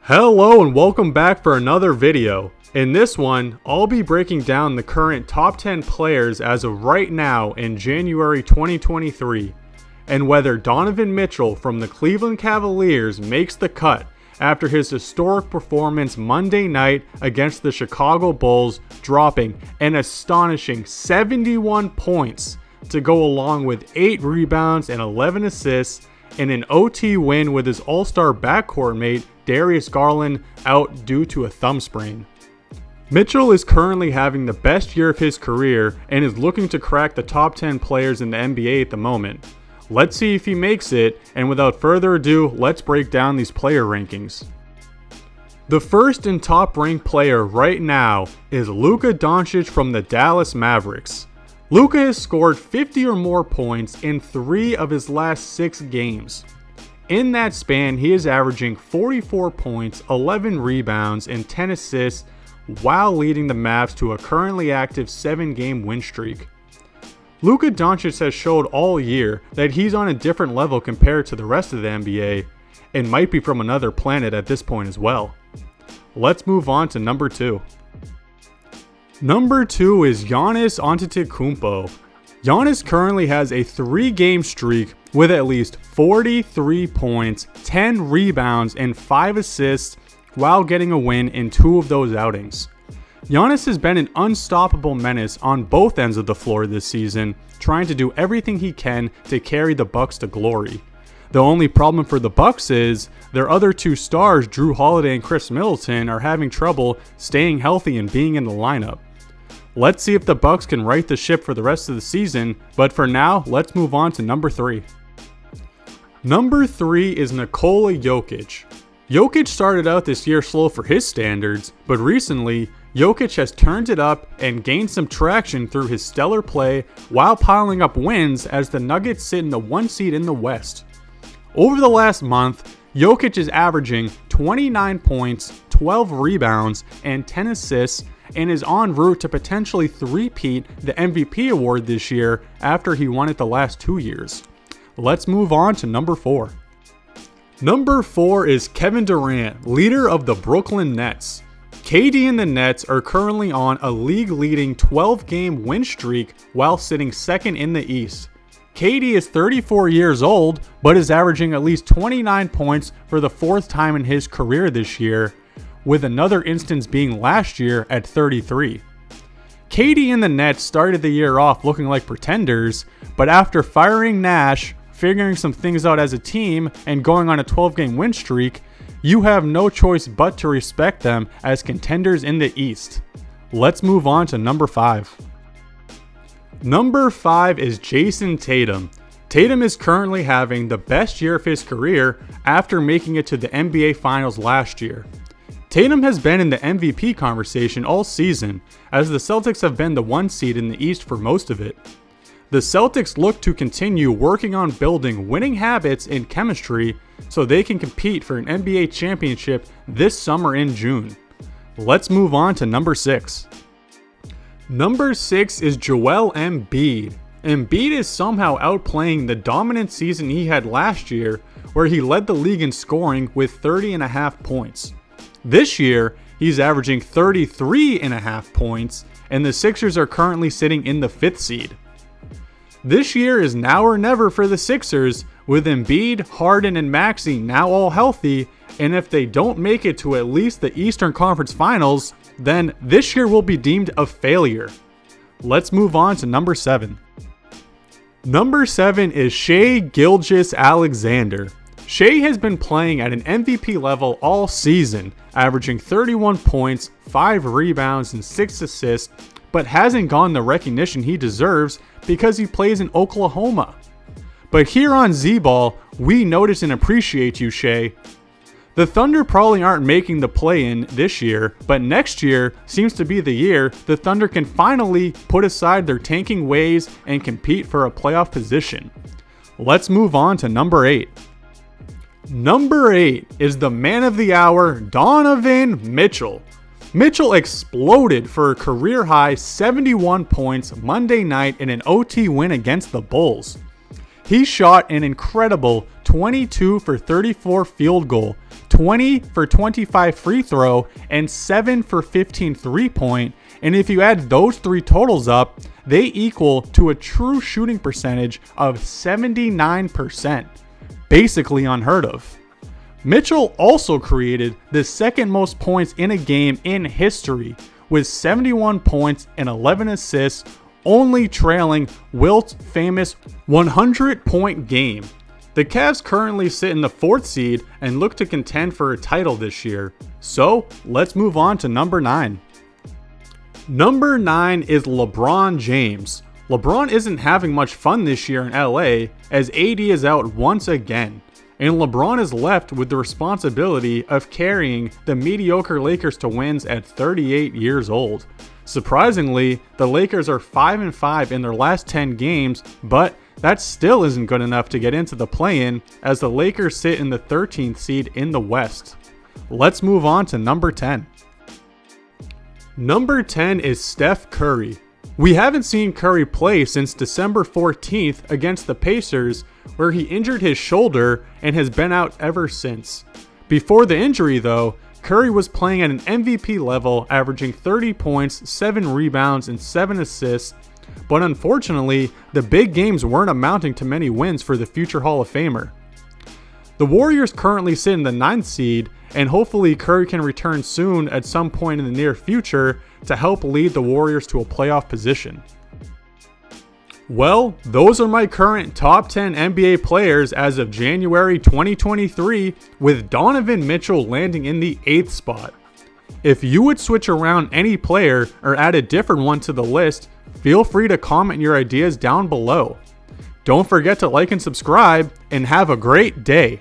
Hello and welcome back for another video. In this one, I'll be breaking down the current top 10 players as of right now in January 2023, and whether Donovan Mitchell from the Cleveland Cavaliers makes the cut after his historic performance Monday night against the Chicago Bulls, dropping an astonishing 71 points to go along with 8 rebounds and 11 assists in an OT win with his all-star backcourt mate Darius Garland out due to a thumb sprain. Mitchell is currently having the best year of his career and is looking to crack the top 10 players in the NBA at the moment. Let's see if he makes it, and without further ado, let's break down these player rankings. The first and top ranked player right now is Luka Doncic from the Dallas Mavericks. Luka has scored 50 or more points in 3 of his last 6 games. In that span, he is averaging 44 points, 11 rebounds, and 10 assists while leading the Mavs to a currently active 7-game win streak. Luka Doncic has showed all year that he's on a different level compared to the rest of the NBA and might be from another planet at this point as well. Let's move on to number 2. Number 2 is Giannis Antetokounmpo. Giannis currently has a 3-game streak with at least 43 points, 10 rebounds, and 5 assists while getting a win in 2 of those outings. Giannis has been an unstoppable menace on both ends of the floor this season, trying to do everything he can to carry the Bucks to glory. The only problem for the Bucks is their other 2 stars, Drew Holiday and Chris Middleton, are having trouble staying healthy and being in the lineup. Let's see if the Bucks can right the ship for the rest of the season, but for now, let's move on to number 3. Number 3 is Nikola Jokic. Jokic started out this year slow for his standards, but recently, Jokic has turned it up and gained some traction through his stellar play while piling up wins as the Nuggets sit in the 1 seed in the West. Over the last month, Jokic is averaging 29 points, 12 rebounds, and 10 assists, and is en route to potentially three-peat the MVP award this year after he won it the last 2 years. Let's move on to number 4. Number 4 is Kevin Durant, leader of the Brooklyn Nets. KD and the Nets are currently on a league-leading 12-game win streak while sitting second in the East. KD is 34 years old, but is averaging at least 29 points for the 4th time in his career this year, with another instance being last year at 33. KD and the Nets started the year off looking like pretenders, but after firing Nash, figuring some things out as a team, and going on a 12-game win streak, you have no choice but to respect them as contenders in the East. Let's move on to number 5. Number 5 is Jason Tatum. Tatum is currently having the best year of his career after making it to the NBA Finals last year. Tatum has been in the MVP conversation all season, as the Celtics have been the 1 seed in the East for most of it. The Celtics look to continue working on building winning habits and chemistry so they can compete for an NBA championship this summer in June. Let's move on to number 6. Number 6 is Joel Embiid. Embiid is somehow outplaying the dominant season he had last year, where he led the league in scoring with 30.5 points. This year, he's averaging 33.5 points, and the Sixers are currently sitting in the 5th seed. This year is now or never for the Sixers, with Embiid, Harden, and Maxey now all healthy, and if they don't make it to at least the Eastern Conference Finals, then this year will be deemed a failure. Let's move on to number 7. Number 7 is Shai Gilgeous-Alexander. Shai has been playing at an MVP level all season, averaging 31 points, 5 rebounds, and 6 assists, but hasn't gotten the recognition he deserves because he plays in Oklahoma. But here on Z-Ball, we notice and appreciate you, Shai. The Thunder probably aren't making the play-in this year, but next year seems to be the year the Thunder can finally put aside their tanking ways and compete for a playoff position. Let's move on to number 8. Number 8 is the man of the hour, Donovan Mitchell. Mitchell exploded for a career-high 71 points Monday night in an OT win against the Bulls. He shot an incredible 22 for 34 field goal 20 for 25 free throw, and 7 for 15 3-point. And if you add those three totals up, they equal to a true shooting percentage of 79%. Basically unheard of. Mitchell also created the second most points in a game in history with 71 points and 11 assists, only trailing Wilt's famous 100-point game. The Cavs currently sit in the 4th seed and look to contend for a title this year. So let's move on to number 9. Number 9 is LeBron James. LeBron isn't having much fun this year in LA as AD is out once again, and LeBron is left with the responsibility of carrying the mediocre Lakers to wins at 38 years old. Surprisingly, the Lakers are 5-5 in their last 10 games, but that still isn't good enough to get into the play-in as the Lakers sit in the 13th seed in the West. Let's move on to number 10. Number 10 is Steph Curry. We haven't seen Curry play since December 14th against the Pacers, where he injured his shoulder and has been out ever since. Before the injury though, Curry was playing at an MVP level, averaging 30 points, 7 rebounds, and 7 assists, but unfortunately, the big games weren't amounting to many wins for the future Hall of Famer. The Warriors currently sit in the 9th seed, and hopefully Curry can return soon at some point in the near future to help lead the Warriors to a playoff position. Well, those are my current top 10 NBA players as of January 2023, with Donovan Mitchell landing in the 8th spot. If you would switch around any player or add a different one to the list, feel free to comment your ideas down below. Don't forget to like and subscribe, and have a great day.